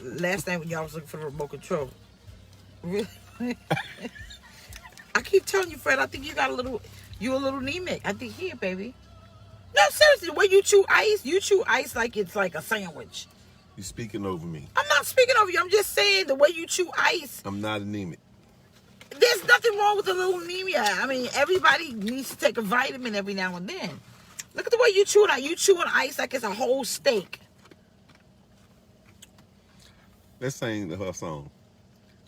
last night when y'all was looking for the remote control. Really? I keep telling you, Fred, I think you a little anemic. I think here, baby. No, seriously, the way you chew ice like it's like a sandwich. You speaking over me. I'm not speaking over you. I'm just saying the way you chew ice. I'm not anemic. There's nothing wrong with a little anemia. I mean, everybody needs to take a vitamin every now and then. Look at the way you chew it. You chewing ice like it's a whole steak. Let's sing her song.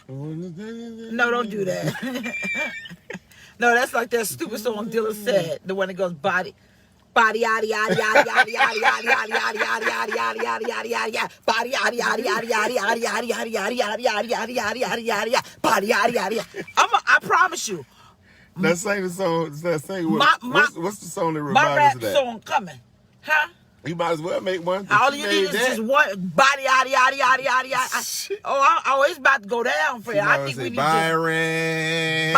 No, don't do that. No, that's like that stupid song Dilla said. The one that goes body yada yada yada yada yada yada yada yada yada yada yada yada yada yada body yada yada yada yada yada yada yada yada yada yada yada yada yada yada yada body yada yada yada. I promise you. Let's sing the song. Let's sing what's the song that reminds us of that? My rap song coming, huh? You might as well make one. All you need is just one body yada yada yada yada yada. Oh, it's about to go down for you. I think we need Byron.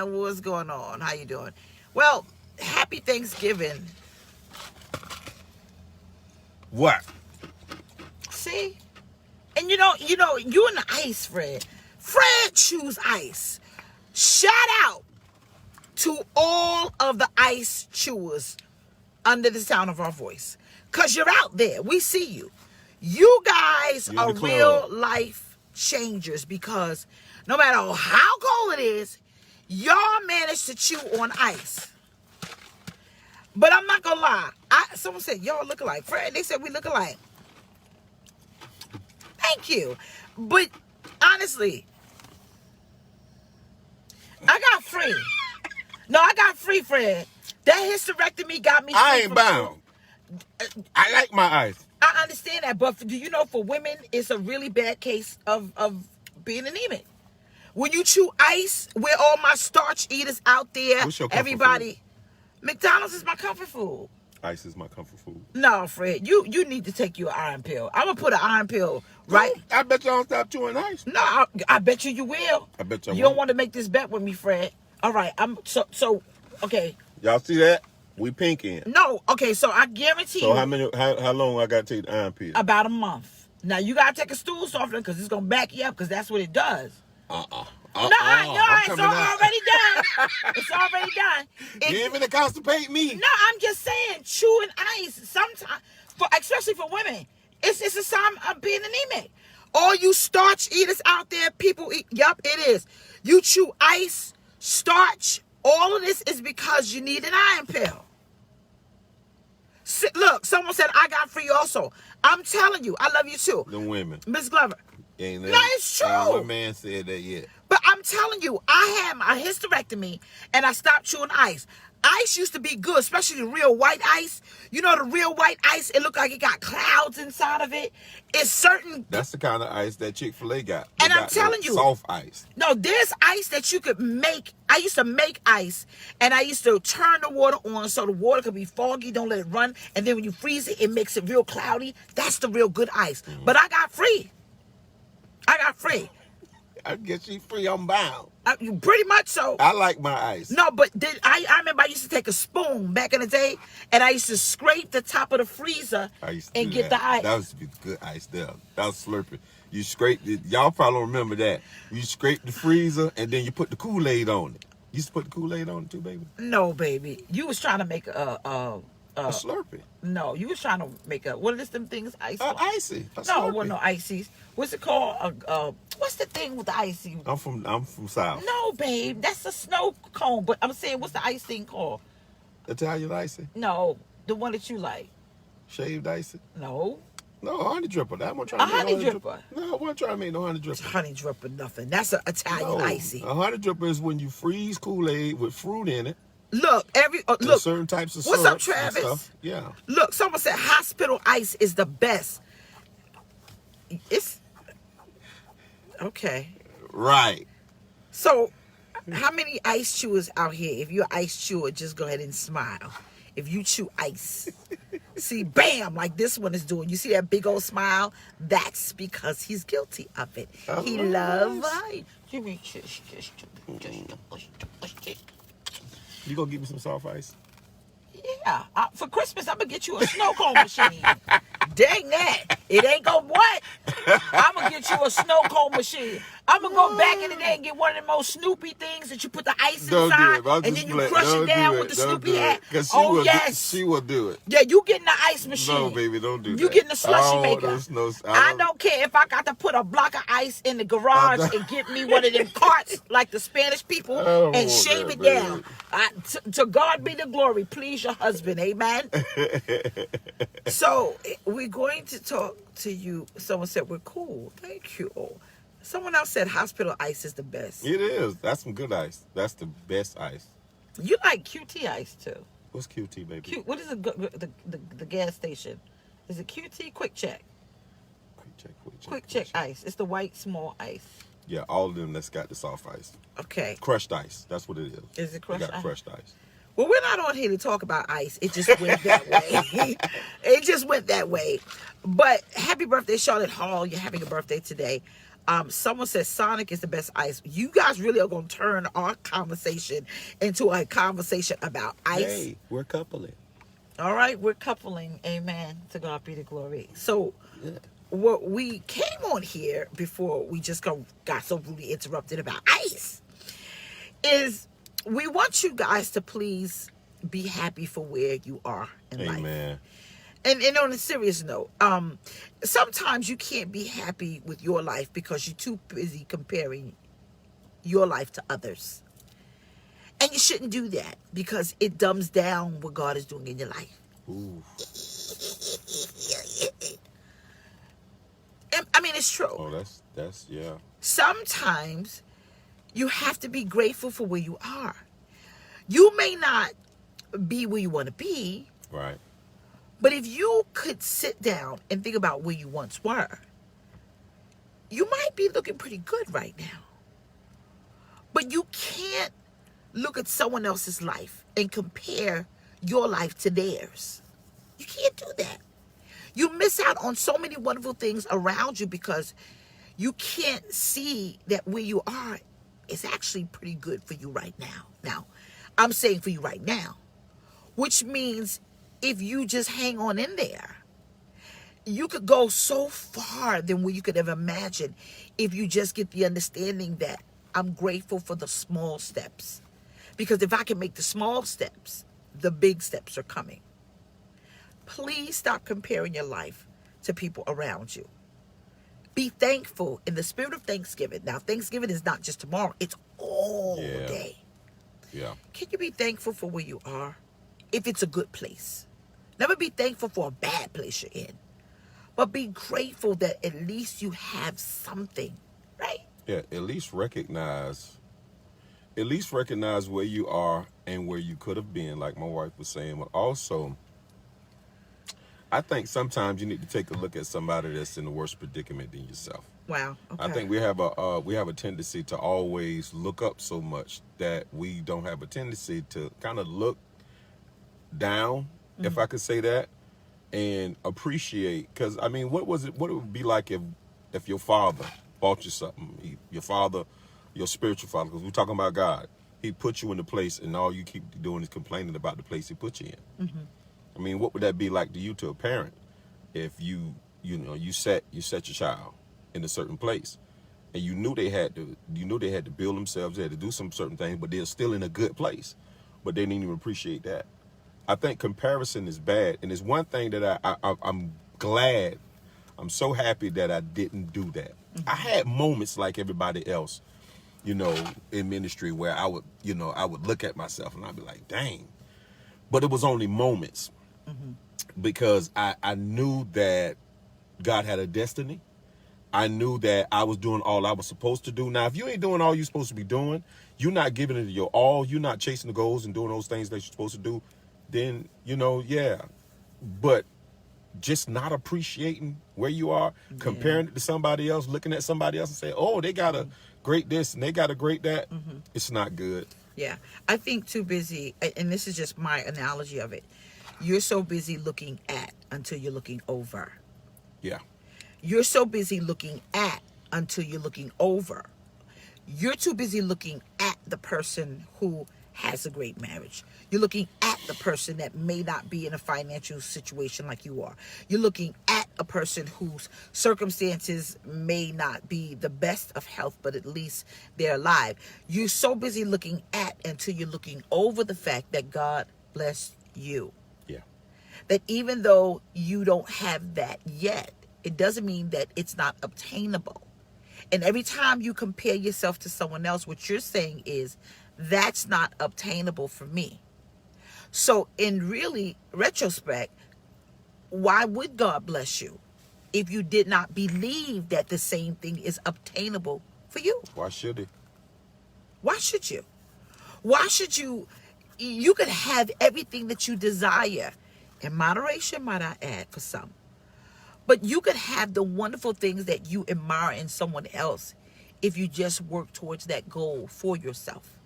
What's going on? How you doing? Well, happy Thanksgiving. What? See? And you know, you and the ice, Fred. Fred chews ice. Shout out to all of the ice chewers under the sound of our voice. Because you're out there. We see you. You guys are real life changers because no matter how cold it is, y'all manage to chew on ice. But I'm not going to lie. Someone said, y'all look alike. Fred, they said we look alike. Thank you. But honestly, I got free. No, I got free, Fred. That hysterectomy got me free. I ain't bound. I like my ice. I understand that, but do you know for women, it's a really bad case of being anemic. When you chew ice, where all my starch eaters out there, what's your comfort everybody, food? McDonald's is my comfort food. Ice is my comfort food. No, Fred, you need to take your iron pill. I'm gonna put an iron pill, right? No, I bet you don't stop chewing ice. No, I bet you will. I bet you You don't want to make this bet with me, Fred. All right, so okay. Y'all see that? We pinking. No, okay, so I guarantee you. So how long I gotta take the iron pill? About a month. Now you gotta take a stool softener because it's gonna back you up because that's what it does. No, it's already done. It's already done. You ain't gonna constipate me. No, I'm just saying, chewing ice sometimes, especially for women, it's a sign of being anemic. All you starch eaters out there, people eat. Yup, it is. You chew ice, starch. All of this is because you need an iron pill. Look, someone said I got free also. I'm telling you, I love you too. The women. Miss Glover. No, it's true. No man said that yet. But I'm telling you, I had my hysterectomy and I stopped chewing ice. Ice used to be good, especially the real white ice. You know the real white ice, it looked like it got clouds inside of it. It's certain. That's the kind of ice that Chick-fil-A got. And I'm telling you. Soft ice. No, there's ice that you could make. I used to make ice and I used to turn the water on so the water could be foggy, don't let it run. And then when you freeze it, it makes it real cloudy. That's the real good ice. Mm-hmm. But I got free. I guess you free, I'm bound. Pretty much so. I like my ice. No, but I remember I used to take a spoon back in the day, and I used to scrape the top of the freezer and get the ice. That was good ice there. That was slurping. You scraped it. Y'all probably don't remember that. You scrape the freezer, and then you put the Kool-Aid on it. You used to put the Kool-Aid on it too, baby? No, baby. You was trying to make a Slurpee. No, you was trying to make what is them things? Icy. No, it wasn't no ices. What's it called? What's the thing with the icy? I'm from South. No, babe, that's a snow cone. But I'm saying, what's the ice thing called? Italian icy? No, the one that you like. Shaved icy? No, honey dripper. That one trying to make honey dripper. No, I wasn't trying to make no honey dripper. Honey dripper, nothing. That's an Italian icy. A honey dripper is when you freeze Kool-Aid with fruit in it. Look, look. Certain types of what's up, Travis? Yeah. Look, someone said hospital ice is the best. It's okay. Right. So, how many ice chewers out here? If you're an ice chewer, just go ahead and smile. If you chew ice, see, bam, like this one is doing. You see that big old smile? That's because he's guilty of it. He loves ice. You gonna give me some soft ice? Yeah, Yeah, for Christmas, I'm going to get you a snow cone machine. Dang that. It ain't going to what? I'm going to get you a snow cone machine. I'm going to go back in the day and get one of them old Snoopy things that you put the ice Don't do inside. it. I'm And just then you crush it down with the Snoopy hat. Because Oh, yes. she will do it. Yeah, you getting the ice machine. No, baby, don't do that. You getting the slushy maker. I I don't care if I got to put a block of ice in the garage and get me one of them carts like the Spanish people and shave it down. To God be the glory. Please your husband. Amen. So we're going to talk to you. Someone said we're cool. Thank you. Someone else said hospital ice is the best. It is. That's some good ice. That's the best ice. You like QT ice too. What's QT, baby? What is the gas station? Is it QT? Quick Check. Quick check ice. It's the white small ice. Yeah, all of them that's got the soft ice. Okay. Crushed ice. That's what it is. Is it crushed ice? Crushed ice. Well, we're not on here to talk about ice. It just went that way. It just went that way. But happy birthday, Charlotte Hall. You're having a birthday today. Someone says Sonic is the best ice. You guys really are going to turn our conversation into a conversation about ice. Hey, we're coupling. All right, we're coupling. Amen. To God be the glory. So, Yeah. What we came on here before we just got so rudely interrupted about ice is we want you guys to please be happy for where you are in life. Amen. And on a serious note, sometimes you can't be happy with your life because you're too busy comparing your life to others. And you shouldn't do that because it dumbs down what God is doing in your life. Ooh. I mean, it's true. Oh, that's yeah. Sometimes you have to be grateful for where you are. You may not be where you want to be. Right. But if you could sit down and think about where you once were, you might be looking pretty good right now. But you can't look at someone else's life and compare your life to theirs. You can't do that. You miss out on so many wonderful things around you because you can't see that where you are is actually pretty good for you right now. Now, I'm saying for you right now, which means if you just hang on in there, you could go so far than what you could ever imagine if you just get the understanding that I'm grateful for the small steps. Because if I can make the small steps, the big steps are coming. Please stop comparing your life to people around you. Be thankful in the spirit of Thanksgiving. Now, Thanksgiving is not just tomorrow. It's all day. Yeah. Can you be thankful for where you are if it's a good place? Never be thankful for a bad place you're in. But be grateful that at least you have something, right? Yeah, at least recognize where you are and where you could have been, like my wife was saying. But also, I think sometimes you need to take a look at somebody that's in a worse predicament than yourself. Wow. Okay. I think we have a tendency to always look up so much that we don't have a tendency to kind of look down, if I could say that, and appreciate. Because I mean, what it would be like if your father bought you something? Your father, your spiritual father, because we're talking about God. He put you in the place, and all you keep doing is complaining about the place he put you in. Mm-hmm. I mean, what would that be like to you, to a parent, if you set your child in a certain place, and you knew they had to build themselves, they had to do some certain things, but they're still in a good place, but they didn't even appreciate that. I think comparison is bad, and it's one thing that I'm glad, I'm so happy that I didn't do that. Mm-hmm. I had moments like everybody else, in ministry where I would look at myself and I'd be like, dang, but it was only moments. Mm-hmm. Because I knew that God had a destiny. I knew that I was doing all I was supposed to do. Now, if you ain't doing all you're supposed to be doing, you're not giving it your all, you're not chasing the goals and doing those things that you're supposed to do, then, yeah. But just not appreciating where you are, comparing it to somebody else, looking at somebody else and saying, oh, they got a great this and they got a great that, it's not good. Yeah. I think too busy, and this is just my analogy of it, you're so busy looking at until you're looking over. Yeah. You're so busy looking at until you're looking over. You're too busy looking at the person who has a great marriage. You're looking at the person that may not be in a financial situation like you are. You're looking at a person whose circumstances may not be the best of health, but at least they're alive. You're so busy looking at until you're looking over the fact that God blessed you. Yeah. That even though you don't have that yet, it doesn't mean that it's not obtainable. And every time you compare yourself to someone else, what you're saying is, that's not obtainable for me. So in really retrospect, why would God bless you if you did not believe that the same thing is obtainable for you? Why should he? Why should you? Why should you? You could have everything that you desire, in moderation, might I add, for some. But you could have the wonderful things that you admire in someone else if you just work towards that goal for yourself.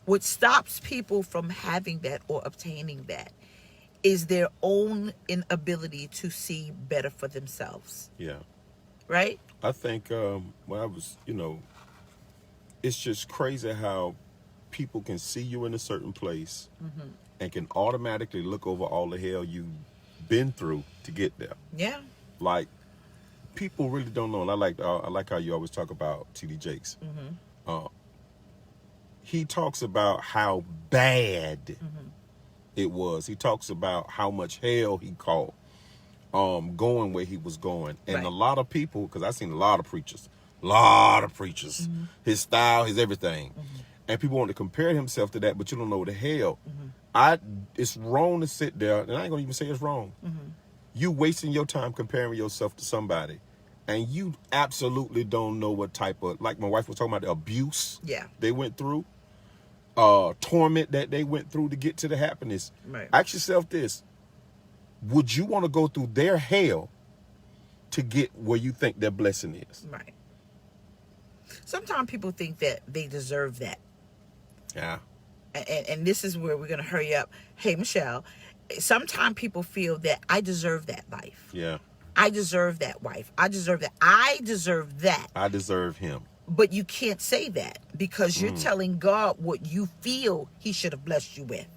What stops people from having that or obtaining that is their own inability to see better for themselves. Yeah. Right? I think when I was, it's just crazy how people can see you in a certain place and can automatically look over all the hell you've been through to get there. Yeah. Like, people really don't know. And I like how you always talk about T.D. Jakes. He talks about how bad it was. He talks about how much hell he caught going where he was going. And Right. a lot of people, because I've seen a lot of preachers, his style, his everything. And people want to compare himself to that, but you don't know the hell. It's wrong to sit there, and I ain't going to even say it's wrong. You wasting your time comparing yourself to somebody, and you absolutely don't know what type of, like my wife was talking about, the abuse they went through, torment that they went through to get to the happiness. Right. Ask yourself this: would you want to go through their hell to get where you think their blessing is? Right. Sometimes people think that they deserve that. Yeah. And this is where we're going to hurry up. Hey, Michelle, sometimes people feel that I deserve that life. Yeah. I deserve that wife. I deserve that. I deserve that. I deserve him. But you can't say that because you're telling God what you feel he should have blessed you with.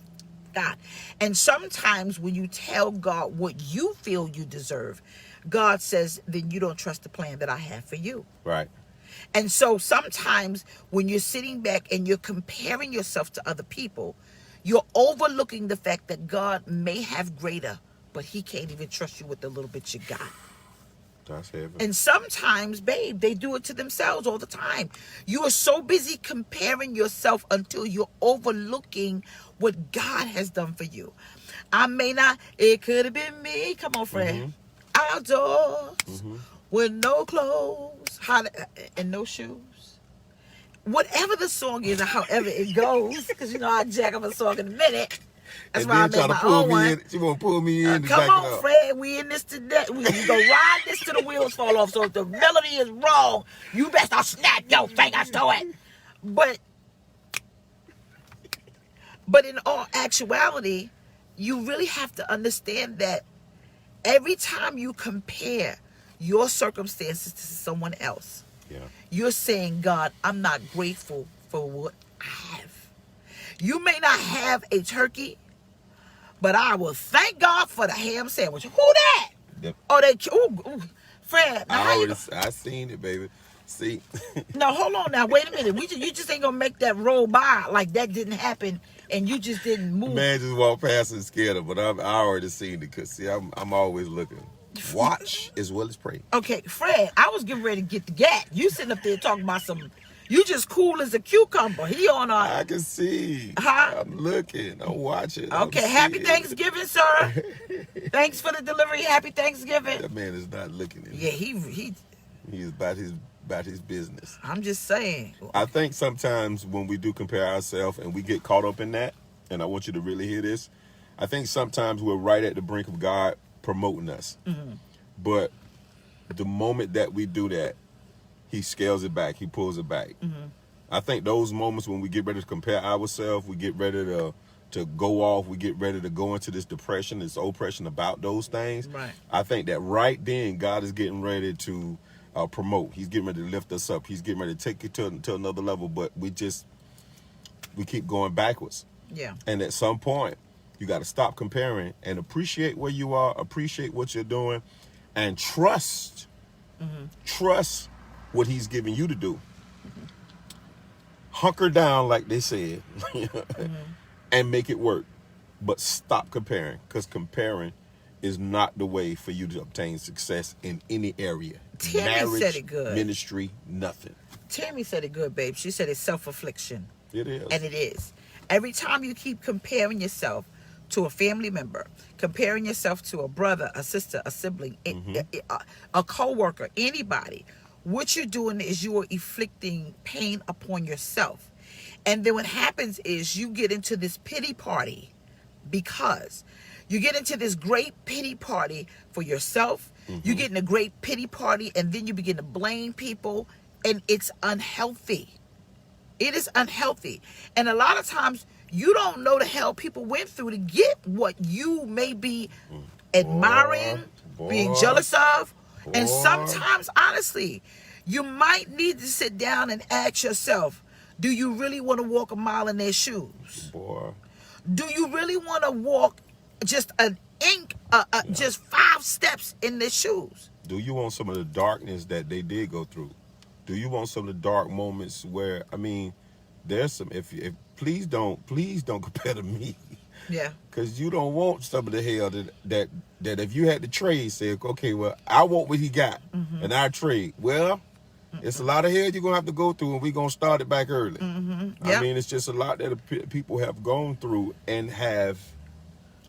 God. And sometimes when you tell God what you feel you deserve, God says, then you don't trust the plan that I have for you. Right. And so sometimes when you're sitting back and you're comparing yourself to other people, you're overlooking the fact that God may have greater, but he can't even trust you with the little bit you got. That's heavy. And sometimes, babe, they do it to themselves all the time. You are so busy comparing yourself until you're overlooking what God has done for you. I may not, it could have been me. Come on, friend. Outdoors with no clothes and no shoes. Whatever the song is or however it goes, because I jack up a song in a minute. That's why I made my own one. She want to pull me in. Come on, Fred. We in this today. We gonna ride this till the wheels fall off. So if the melody is wrong, you best snap your fingers to it. But in all actuality, you really have to understand that every time you compare your circumstances to someone else, you're saying, God, I'm not grateful for what I have. You may not have a turkey, but I will thank God for the ham sandwich. Who that? Yep. Oh, ooh, Fred. I seen it, baby. See. No, hold on now. Wait a minute. You just ain't gonna make that roll by like that didn't happen, and you just didn't move. Man just walked past and scared her, but I already seen it. Cause see, I'm always looking. Watch as well as pray. Okay, Fred. I was getting ready to get the gat. You sitting up there talking about some. You just cool as a cucumber. He on our. I can see. Huh? I'm looking. I'm watching. Okay, happy Thanksgiving, sir. Thanks for the delivery. Happy Thanksgiving. That man is not looking at me. Yeah, he. He's about his business. I'm just saying. I think sometimes when we do compare ourselves and we get caught up in that, and I want you to really hear this, I think sometimes we're right at the brink of God promoting us. But the moment that we do that, he scales it back. He pulls it back. I think those moments when we get ready to compare ourselves, we get ready to go off, we get ready to go into this depression, this oppression about those things. Right. I think that right then God is getting ready to promote. He's getting ready to lift us up. He's getting ready to take it to another level. But we just, we keep going backwards. Yeah. And at some point, you got to stop comparing and appreciate where you are, appreciate what you're doing, and trust what he's giving you to do. Hunker down, like they said, and make it work. But stop comparing, because comparing is not the way for you to obtain success in any area. Tammy Marriage, said it good. Ministry, nothing. Tammy said it good, babe. She said it's self-affliction. It is. And it is. Every time you keep comparing yourself to a family member, comparing yourself to a brother, a sister, a sibling, a co-worker, anybody, what you're doing is you are inflicting pain upon yourself. And then what happens is you get into this pity party, because you get into this great pity party for yourself. You get in a great pity party, and then you begin to blame people, and it's unhealthy. It is unhealthy. And a lot of times you don't know the hell people went through to get what you may be admiring, being jealous of. And sometimes, honestly, you might need to sit down and ask yourself, do you really want to walk a mile in their shoes? Do you really want to walk just just 5 steps in their shoes? Do you want some of the darkness that they did go through? Do you want some of the dark moments where, I mean, there's some, if please don't compare to me. Yeah. Because you don't want some of the hell that if you had to trade, say, okay, well, I want what he got, and I trade. Well, it's a lot of hell you're going to have to go through, and we're going to start it back early. I mean, it's just a lot that people have gone through and have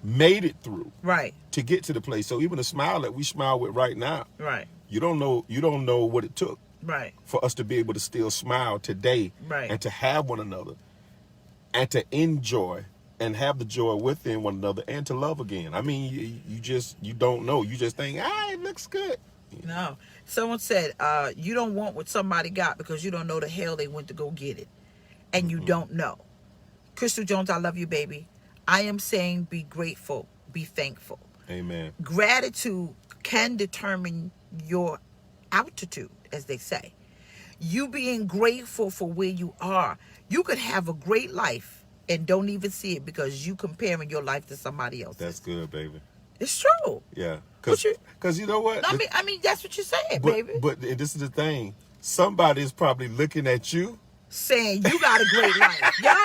made it through. Right. To get to the place. So even the smile that we smile with right now. Right. You don't know what it took. Right. For us to be able to still smile today. Right. And to have one another. And to enjoy and have the joy within one another and to love again. I mean, you don't know. You just think, it looks good. No. Someone said, you don't want what somebody got because you don't know the hell they went to go get it. And you don't know. Crystal Jones, I love you, baby. I am saying be grateful, be thankful. Amen. Gratitude can determine your altitude, as they say. You being grateful for where you are. You could have a great life and don't even see it because you comparing your life to somebody else's. That's good, baby. It's true. Yeah. Because you know what? I mean, that's what you're saying, baby. But this is the thing. Somebody is probably looking at you. Saying you got a great life. Yeah,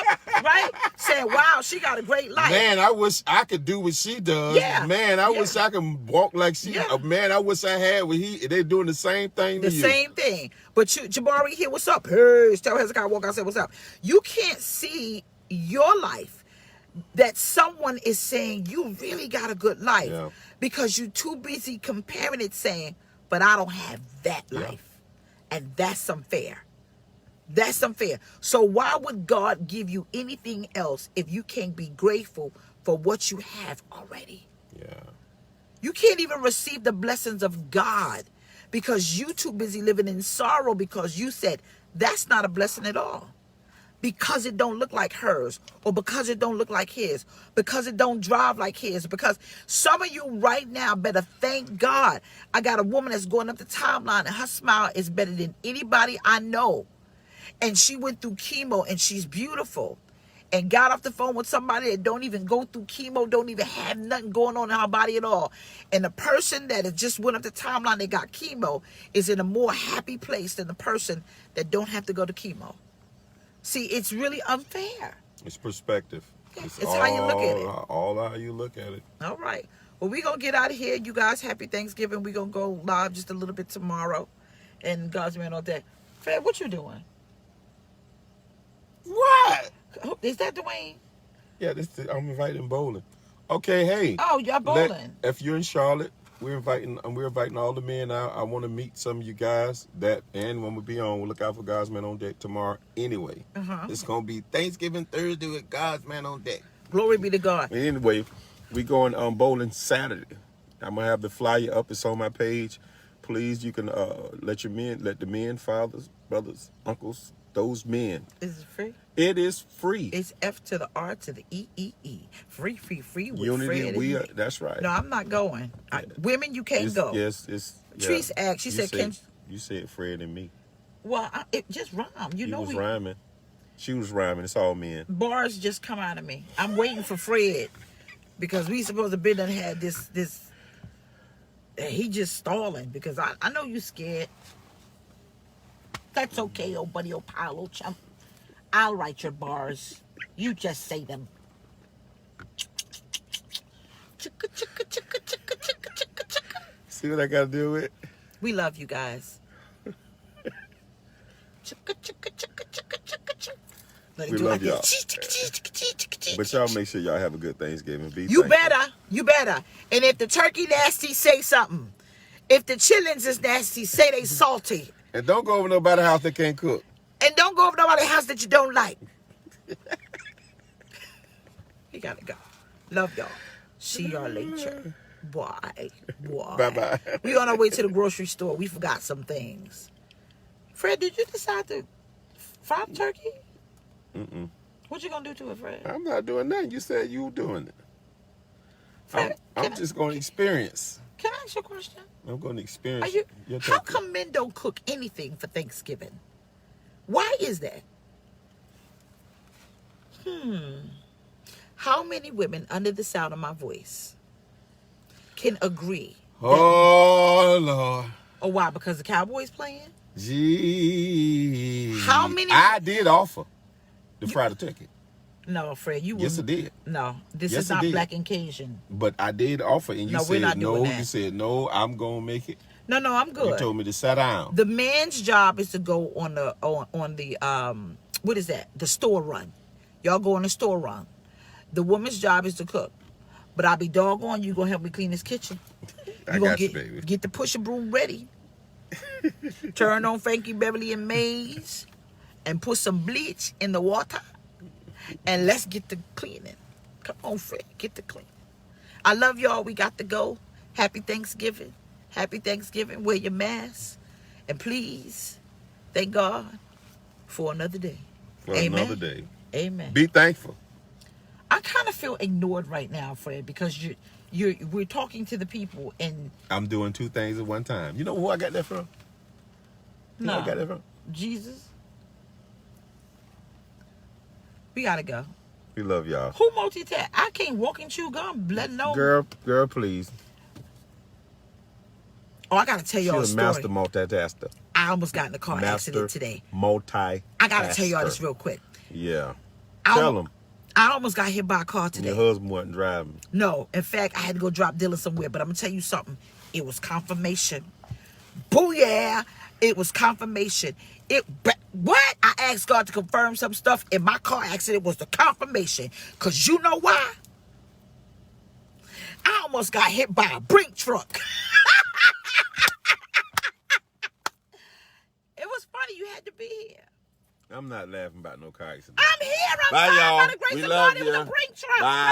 right? Saying, wow, she got a great life. Man, I wish I could do what she does. Yeah. Man, I wish I could walk like she. Yeah. Man, I wish I had what they're doing the same thing to you. The same thing. But Jabari here, what's up? Hey, tell Hezekiah walk out, say what's up. You can't see your life that someone is saying you really got a good life because you're too busy comparing it, saying, but I don't have that life. And that's unfair. That's unfair. So why would God give you anything else if you can't be grateful for what you have already? Yeah. You can't even receive the blessings of God because you too busy living in sorrow because you said that's not a blessing at all. Because it don't look like hers, or because it don't look like his, because it don't drive like his, because some of you right now better thank God. I got a woman that's going up the timeline and her smile is better than anybody I know. And she went through chemo and she's beautiful and got off the phone with somebody that don't even go through chemo, don't even have nothing going on in her body at all. And the person that has just went up the timeline that got chemo is in a more happy place than the person that don't have to go to chemo. See, it's really unfair. It's perspective. It's how you look at it. All how you look at it. All right. Well, we're going to get out of here. You guys, happy Thanksgiving. We're going to go live just a little bit tomorrow. And God's man all day. Fred, what you doing? What? Oh, is that Dwayne? Yeah, I'm inviting bowling. Okay, hey. Oh, y'all bowling. If you're in Charlotte, we're inviting all the men out. I want to meet some of you guys and when we be on, we'll look out for God's Man on Deck tomorrow anyway. It's going to be Thanksgiving Thursday with God's Man on Deck. Glory be to God. Anyway, we going bowling Saturday. I'm going to have the flyer up. It's on my page. Please, you can let the men, fathers, brothers, uncles, those men. Is it free? It is free. It's F to the R to the E. Free with Unity, Fred. that's right. No, I'm not going. Women, you can't go. Yes, Treese asked. She said, you said Fred and me. Well, it just rhymed. He was rhyming. She was rhyming. It's all men. Bars just come out of me. I'm waiting for Fred because we supposed to be done had this. He just stalling because I know you scared. That's okay, old buddy, old pal, old chump. I'll write your bars. You just say them. Chicka, chicka, chicka, chicka, chicka, chicka, chicka. See what I got to do with? We love you guys. Chicka, chicka, chicka, chicka, chicka, chicka. We love y'all. But y'all make sure y'all have a good Thanksgiving. You better. And if the turkey nasty, say something. If the chillings is nasty, say they salty. And don't go over nobody's house that can't cook. And don't go over nobody's house that you don't like. You gotta go. Love y'all. See y'all later. Bye. Bye-bye. We on our way to the grocery store. We forgot some things. Fred, did you decide to fry the turkey? Mm-mm. What you gonna do to it, Fred? I'm not doing nothing. You said you were doing it. Fred, I'm just going to experience. Can I ask you a question? I'm going to experience your turkey. How come men don't cook anything for Thanksgiving? Why is that? How many women under the sound of my voice can agree? Oh, Lord. Oh, why? Because the Cowboys playing? Gee. How many? I did offer to fry the turkey. No, Fred, you Yes, I wouldn't. did. No, this Yes, is I not did. Black and Cajun. But I did offer, and you No, we're said not no. doing that. You said no. I'm gonna make it. No, I'm good. You told me to sit down. The man's job is to go on the what is that? The store run. Y'all go on the store run. The woman's job is to cook. But I'll be doggone you gonna help me clean this kitchen. I gonna got you, baby. Get the pusher broom ready. Turn on Frankie Beverly and Mays and put some bleach in the water. And let's get the cleaning. Come on, Fred, get the cleaning. I love y'all. We got to go. Happy Thanksgiving. Happy Thanksgiving. Wear your mask. And please, thank God for another day. For Amen. another day. Amen. Be thankful. I kind of feel ignored right now, Fred, because we're talking to the people and I'm doing two things at one time. You know who I got that from? You know who I got that from? Jesus. We gotta go. We love y'all. Who multitask? I can't walk and chew gum. Let no. Girl, please. Oh, I gotta tell y'all a She's a story. master multitasker. I almost got in a car Master accident today. multi. I gotta tell y'all this real quick. Yeah. I Tell al- them. I almost got hit by a car Your today. husband wasn't driving. No, in fact, I had to go drop Dylan somewhere. But I'm gonna tell you something. It was confirmation. Booyah! It was confirmation. What? I asked God to confirm some stuff in my car accident was the confirmation. Cause you know why? I almost got hit by a brink truck. It was funny. You had to be here. I'm not laughing about no car accident. I'm here. I'm Bye, fine. y'all. By the grace We of love God, it was you. a brink truck. Bye.